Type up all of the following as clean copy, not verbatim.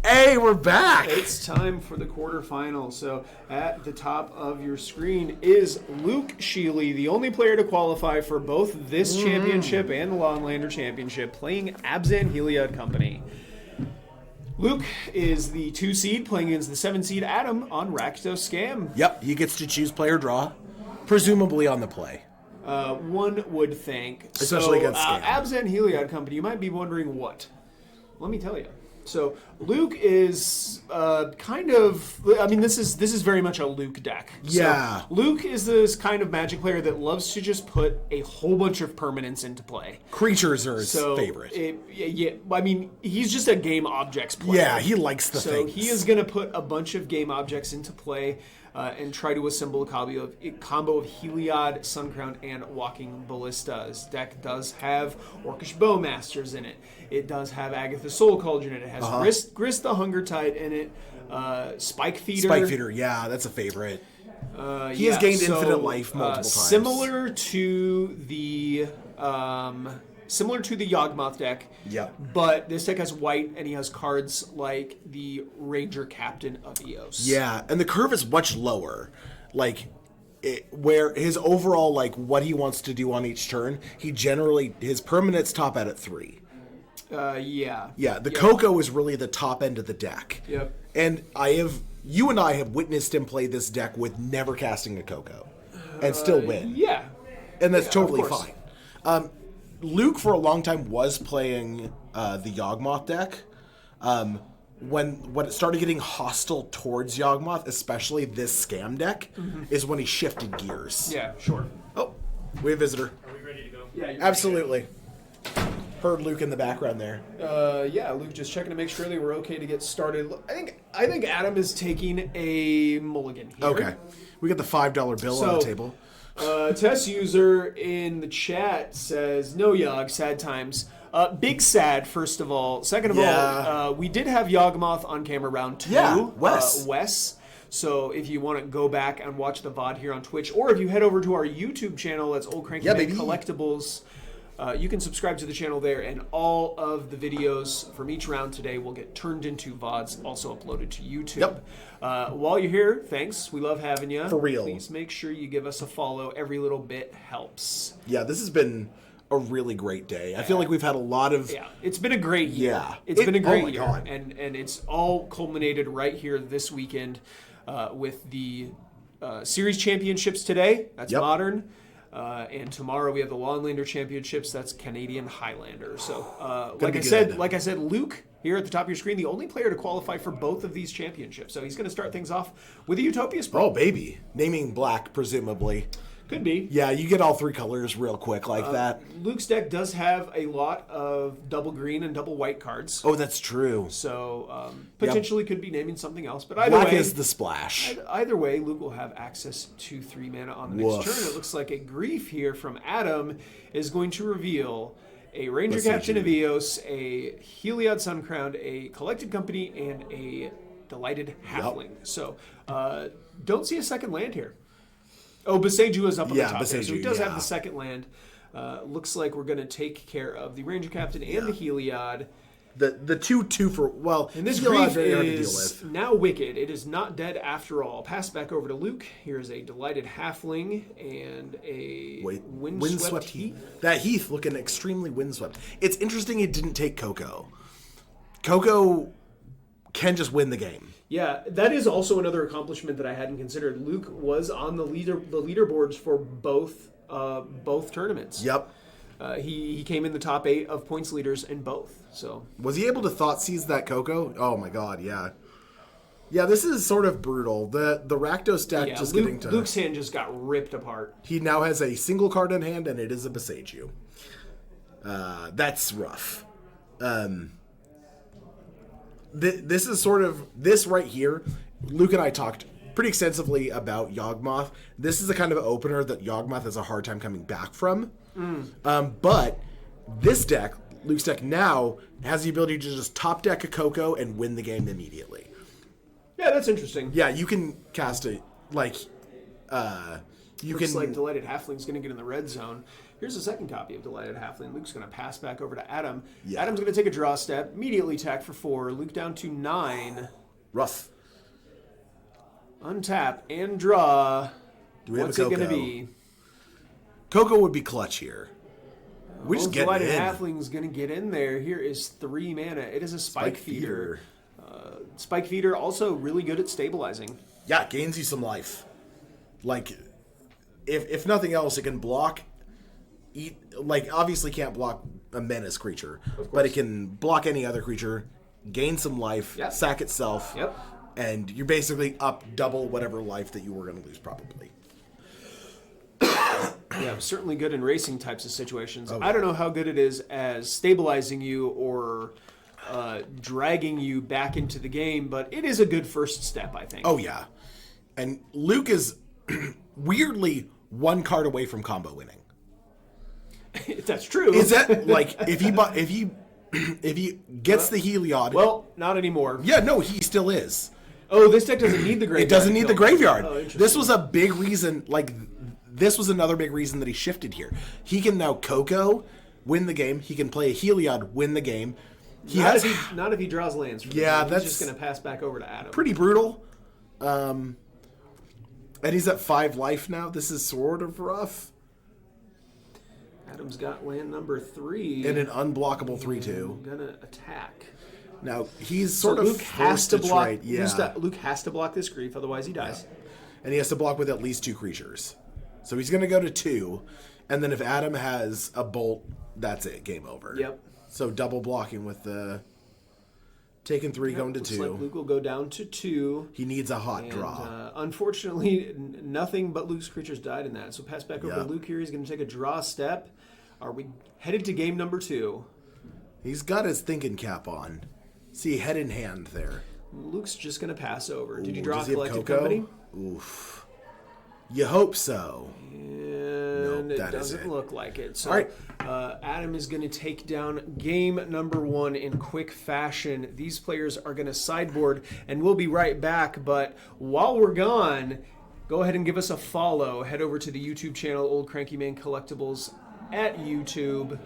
Hey, we're back. It's time for the quarterfinal. So at the top of your screen is Luke Sheeley, the only player to qualify for both this championship and the Longlander Championship, playing Abzan Heliod Company. Luke is the 2 seed playing against the 7 seed Adam on Rakdos Scam. Yep, he gets to choose player draw, presumably on the play. One would think. Especially against Scam. Abzan Heliod Company, you might be wondering what. Let me tell you. So Luke is this is very much a Luke deck. Yeah. So Luke is this kind of Magic player that loves to just put a whole bunch of permanents into play. Creatures are his favorite. He's just a game objects player. Yeah, he likes the things. So he is going to put a bunch of game objects into play and try to assemble a combo of Heliod, Suncrown, and Walking Ballista. His deck does have Orcish Bowmasters in it. It does have Agatha Soul Cauldron in it. It has Grist the Hunger Tide in it. Spike Feeder. Spike Feeder, yeah, that's a favorite. He has gained infinite life multiple times. Similar to the Yawgmoth deck. Yep. But this deck has white, and he has cards like the Ranger Captain of Eos. Yeah, and the curve is much lower. Where his overall, what he wants to do on each turn, his permanents top out at 3. Yeah. Yeah, the Coco is really the top end of the deck. Yep. And you and I have witnessed him play this deck with never casting a Coco and still win. Yeah. And that's totally fine. Luke, for a long time, was playing the Yawgmoth deck. When it started getting hostile towards Yawgmoth, especially this Scam deck, is when he shifted gears. Yeah, sure. Oh, we have a visitor. Are we ready to go? Yeah, Absolutely. Heard Luke in the background there. Luke just checking to make sure they were okay to get started. I think Adam is taking a mulligan here. Okay. We got the $5 bill on the table. Test user in the chat says, no Yawg, sad times. Big sad, first of all. Second of all, we did have Yawgmoth on camera round 2. Yeah, Wes. So if you want to go back and watch the VOD here on Twitch, or if you head over to our YouTube channel, that's Old Cranky Man Collectibles, you can subscribe to the channel there, and all of the videos from each round today will get turned into VODs, also uploaded to YouTube. Yep. While you're here, thanks. We love having you. For real. Please make sure you give us a follow. Every little bit helps. Yeah, this has been a really great day. I feel like we've had a lot of... Yeah, it's been a great year. Yeah. It's been a great year. God. And it's all culminated right here this weekend with the Series Championships today. That's Modern. And tomorrow we have the Longlander Championships. That's Canadian Highlander. So, like I said, Luke here at the top of your screen, the only player to qualify for both of these championships. So he's going to start things off with a Utopia Spring. Oh, baby. Naming black, presumably. Could be. Yeah, you get all 3 colors real quick like that. Luke's deck does have a lot of double green and double white cards. Oh, that's true. So potentially could be naming something else. But either black way, is the splash. Either way, Luke will have access to 3 mana on the next turn. It looks like a Grief here from Adam is going to reveal a Ranger Captain of Eos, a Heliod Suncrown, a Collected Company, and a Delighted Halfling. So don't see a second land here. Oh, Beseju is up on the top there, so he does have the second land. Looks like we're going to take care of the Ranger Captain and the Heliod. The 2/2 for, and this Grief is now wicked. It is not dead after all. Pass back over to Luke. Here's a Delighted Halfling and a Windswept Heath. That Heath looking extremely windswept. It's interesting it didn't take Coco. Coco can just win the game. Yeah, that is also another accomplishment that I hadn't considered. Luke was on the leaderboards for both tournaments. Yep. He came in the top 8 of points leaders in both. So was he able to Thoughtseize that Coco? Oh my God, yeah. Yeah, this is sort of brutal. The Rakdos deck Luke's hand just got ripped apart. He now has a single card in hand, and it is a Beseju. That's rough. This is sort of, this right here, Luke and I talked pretty extensively about Yawgmoth. This is the kind of opener that Yawgmoth has a hard time coming back from. But this deck, Luke's deck now, has the ability to just top deck a Coco and win the game immediately. Yeah, that's interesting. Yeah, you can cast it, Looks like Delighted Halfling's going to get in the red zone. Here's the second copy of Delighted Halfling. Luke's going to pass back over to Adam. Yeah. Adam's going to take a draw step, immediately attack for 4. Luke down to 9. Rough. Untap and draw. Do we have What's a it Coco? going to be? Coco would be clutch here. We just get Delighted in. Halfling's going to get in there. Here is 3 mana. It is a Spike Feeder. Spike Feeder also really good at stabilizing. Yeah, gains you some life. Like, if nothing else, it can block. Obviously can't block a menace creature, but it can block any other creature, gain some life, sack itself, and you're basically up double whatever life that you were going to lose, probably. Yeah, certainly good in racing types of situations. I don't know how good it is as stabilizing you or dragging you back into the game, but it is a good first step, I think. Oh, yeah. And Luke is weirdly 1 card away from combo winning. That's true. Is that, like, if he gets the Heliod... Well, not anymore. Yeah, no, he still is. Oh, this deck doesn't need the graveyard. It doesn't need the graveyard. Oh, This was a big reason, this was another big reason that he shifted here. He can now Coco, win the game. He can play a Heliod, win the game. Not if he draws lands. Yeah, that's just going to pass back over to Adam. Pretty brutal. And he's at 5 life now. This is sort of rough. Adam's got land number 3. And an unblockable 3/2. Gonna attack. Now, he's sort of Luke has to block. trade. Yeah. Luke has to block this grief, otherwise he dies. Yeah. And he has to block with at least 2 creatures. So he's going to go to 2. And then if Adam has a bolt, that's it. Game over. Yep. So double blocking with the... Taking 3, going to 2. Like Luke will go down to 2. He needs a hot draw. Unfortunately, nothing but Luke's creatures died in that. So pass back over to Yep. Luke here. He's going to take a draw step. Are we headed to game number 2? He's got his thinking cap on. See, head in hand there. Luke's just going to pass over. Did you Ooh, draw does he have Collective Coco? Company? Oof. You hope so. And Nope, it doesn't look like it. So All right. Adam is going to take down game number 1 in quick fashion. These players are going to sideboard, and we'll be right back. But while we're gone, go ahead and give us a follow. Head over to the YouTube channel, Old Cranky Man Collectibles at YouTube.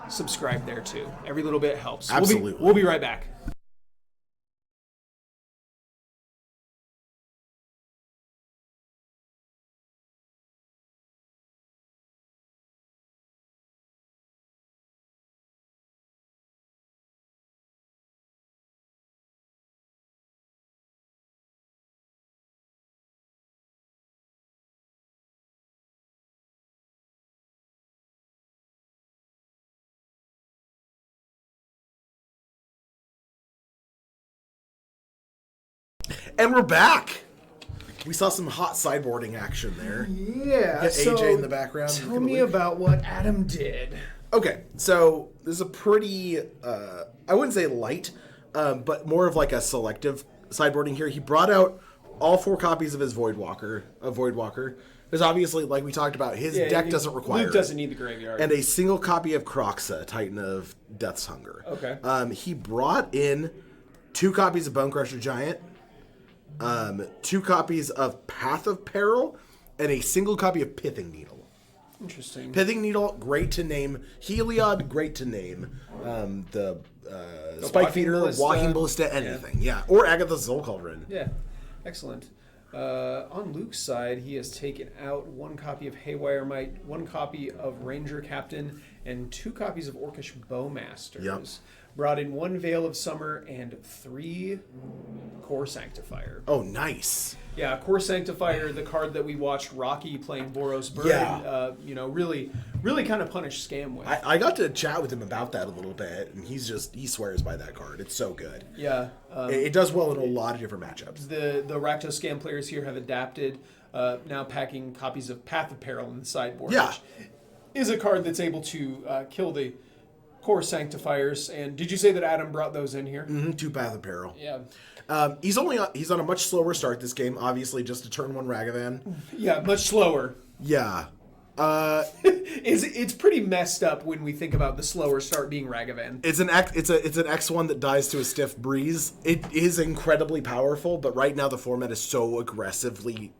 Subscribe there, too. Every little bit helps. Absolutely. We'll be right back. And we're back. We saw some hot sideboarding action there. Yeah. Get AJ in the background. Tell me about what Adam did. Okay, so this is a pretty, I wouldn't say light, but more of like a selective sideboarding here. He brought out all 4 copies of his Voidwalker, because obviously, like we talked about, his deck doesn't require Luke doesn't need the graveyard. And a single copy of Kroxa, Titan of Death's Hunger. Okay. He brought in 2 copies of Bonecrusher Giant, 2 copies of Path of Peril, and a single copy of Pithing Needle. Interesting. Pithing Needle, great to name. Heliod, great to name. The Spike Feeder, Walking Ballista, anything. Yeah. Or Agatha's Soul Cauldron. Yeah. Excellent. On Luke's side, he has taken out 1 copy of Haywire Might, 1 copy of Ranger Captain, and 2 copies of Orcish Bowmasters. Yep. Brought in 1 Veil of Summer and 3 Core Sanctifier. Oh, nice. Yeah, Core Sanctifier, the card that we watched Rocky playing Boros Bird, really kind of punish Scam with. I got to chat with him about that a little bit, and he swears by that card. It's so good. Yeah. It does well in a lot of different matchups. The Rakdos Scam players here have adapted, now packing copies of Path of Peril in the sideboard, which is a card that's able to kill the Core Sanctifiers. And did you say that Adam brought those in here? Mm-hmm, 2 Path of Peril. Yeah. He's on a much slower start this game, obviously, just a turn 1 Ragavan. Yeah, much slower. Yeah. It's pretty messed up when we think about the slower start being Ragavan. It's an X1 that dies to a stiff breeze. It is incredibly powerful, but right now the format is so aggressively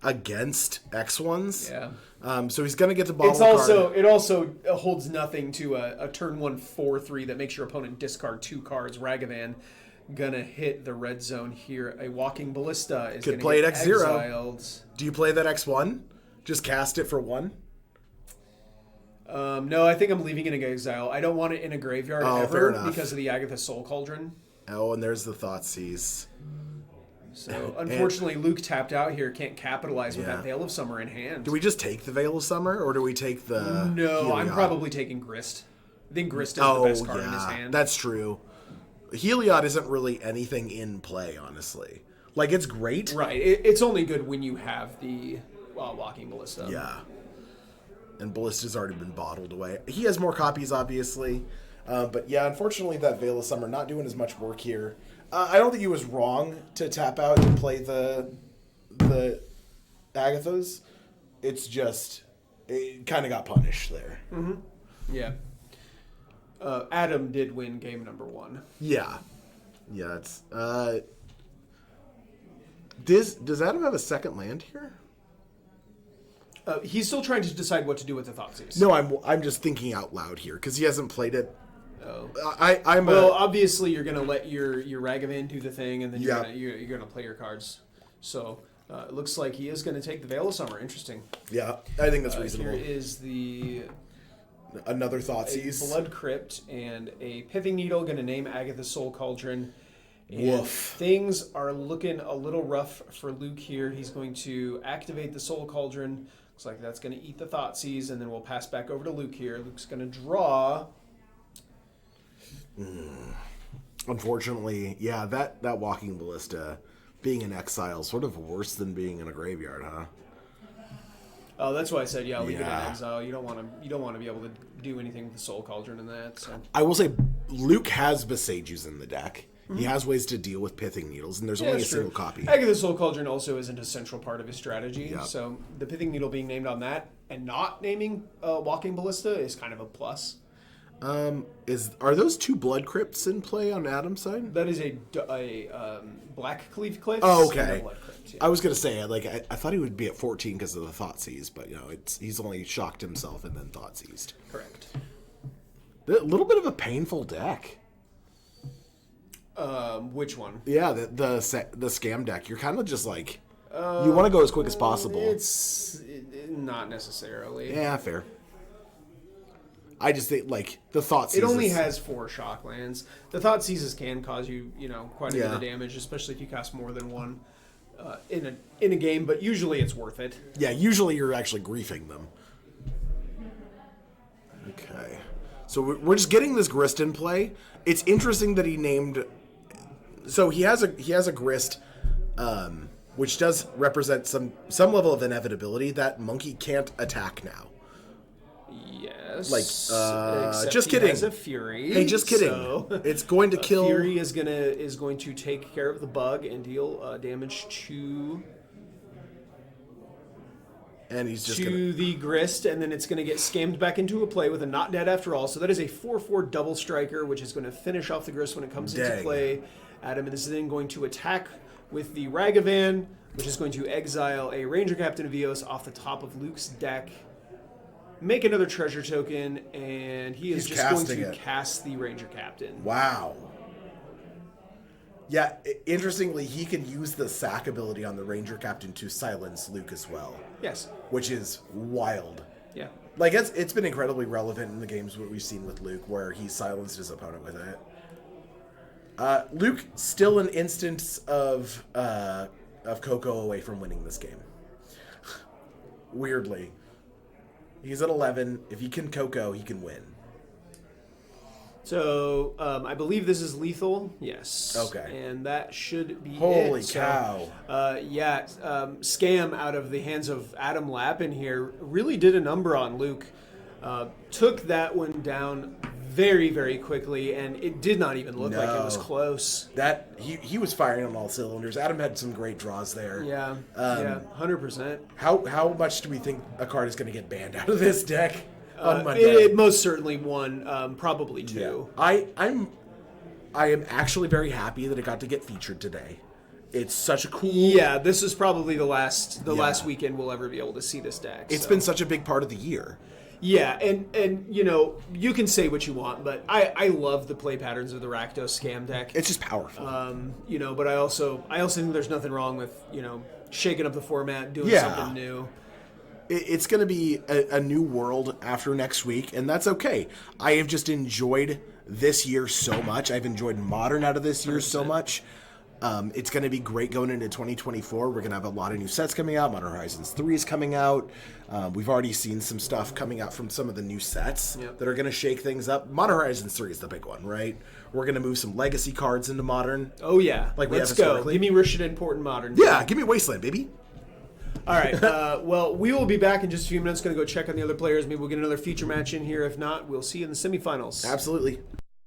against X1s. Yeah. So he's going to get to bottle the card. It also holds nothing to a turn 1 4/3 that makes your opponent discard 2 cards. Ragavan gonna hit the red zone here. A Walking Ballista is Could gonna play get it X0. exiled. Do you play that X1? Just cast it for 1? No, I think I'm leaving it in exile. I don't want it in a graveyard Fair ever enough. because of the Agatha Soul Cauldron. Oh, and there's the Thoughtseize. So, unfortunately, Luke tapped out here. Can't capitalize with that Veil of Summer in hand. Do we just take the Veil of Summer, or do we take the... No, I'm Heliod? probably taking Grist. I think Grist is the best card in his hand. That's true. Heliod isn't really anything in play, honestly. Like, it's great. Right. It's only good when you have the Walking Ballista. Yeah. And Ballista's already been bottled away. He has more copies, obviously. But yeah, unfortunately, that Veil of Summer not doing as much work here. I don't think he was wrong to tap out and play the Agathas. It's just, it kind of got punished there. Mm-hmm. Yeah. Adam did win game number 1. Yeah. Yeah, it's... Does Adam have a second land here? He's still trying to decide what to do with the Thoughtseize. No, I'm just thinking out loud here because he hasn't played it. Oh. Obviously you're gonna let your Ragavan do the thing, and then you're gonna play your cards. So it looks like he is gonna take the Veil of Summer. Interesting. Yeah, I think that's reasonable. Here is another Thoughtseize, a Blood Crypt, and a Pithing Needle. Gonna name Agatha Soul Cauldron. And Woof. things are looking a little rough for Luke here. He's going to activate the Soul Cauldron. Looks like that's going to eat the Thoughtseize, and then we'll pass back over to Luke here. Luke's going to draw. Unfortunately, yeah, that Walking Ballista being in exile sort of worse than being in a graveyard, huh? Oh, that's why I said leave it in exile. You don't want to be able to do anything with the Soul Cauldron in that. So I will say Luke has Besagers in the deck. He has ways to deal with Pithing Needles, and there's only a single copy. Agatha Soul Cauldron also isn't a central part of his strategy, so the Pithing Needle being named on that and not naming Walking Ballista is kind of a plus. Are those 2 Blood Crypts in play on Adam's side? That is a Black Cleave Cliffs. Oh, okay. Blood Crypt, I was gonna say I thought he would be at 14 because of the Thoughtseize, but he's only shocked himself and then Thoughtseized. Correct. A little bit of a painful deck. Which one? Yeah, the scam deck. You're kind of just like you want to go as quick as possible. It's not necessarily. Yeah, fair. I just think the Thoughtseizes. It only has 4 shock lands. The Thoughtseizes can cause you quite a bit of damage, especially if you cast more than one in a game. But usually it's worth it. Yeah, usually you're actually griefing them. Okay, so we're just getting this Grist in play. It's interesting that he named. So he has a Grist, which does represent some level of inevitability that Monkey can't attack now. Yes. Just kidding. He has a Fury. Hey, just kidding. So it's going to kill. Fury is going to take care of the bug and deal damage to. And he's just the Grist, and then it's going to get scammed back into a play with a Not Dead After All. So that is a 4/4 double striker, which is going to finish off the Grist when it comes into play. Adam is then going to attack with the Ragavan, which is going to exile a Ranger Captain of Eos off the top of Luke's deck. Make another treasure token, and he's just going to cast the Ranger Captain. Wow. Yeah, interestingly, he can use the sack ability on the Ranger Captain to silence Luke as well. Yes. Which is wild. Yeah. It's been incredibly relevant in the games what we've seen with Luke, where he silenced his opponent with it. Luke still an instance of Coco away from winning this game. Weirdly. He's at 11. If he can Coco, he can win. So, I believe this is lethal. Yes. Okay. And that should be Holy cow. Scam out of the hands of Adam Lappin here really did a number on Luke. Took that one down very, very quickly, and it did not even look like it was close. He was firing on all cylinders. Adam had some great draws there. Yeah, 100%. How much do we think a card is going to get banned out of this deck on Monday? It most certainly one, probably 2. Yeah. I am actually very happy that it got to get featured today. It's such a cool. Yeah, this is probably the last weekend we'll ever be able to see this deck. It's been such a big part of the year. Yeah, and you know, you can say what you want, but I love the play patterns of the Rakdos scam deck. It's just powerful. You know, but I also think there's nothing wrong with, you know, shaking up the format, doing something new. It's going to be a new world after next week, and that's okay. I have just enjoyed this year so much. I've enjoyed Modern out of this year 100%. So much. It's going to be great going into 2024. We're going to have a lot of new sets coming out. Modern Horizons 3 is coming out. We've already seen some stuff coming out from some of the new sets that are going to shake things up. Modern Horizons 3 is the big one, right? We're going to move some legacy cards into Modern. Oh, yeah. Like Let's go. Give me Rishadan Important Modern. Yeah, give me Wasteland, baby. All right. Well, we will be back in just a few minutes. Going to go check on the other players. Maybe we'll get another feature match in here. If not, we'll see you in the semifinals. Absolutely.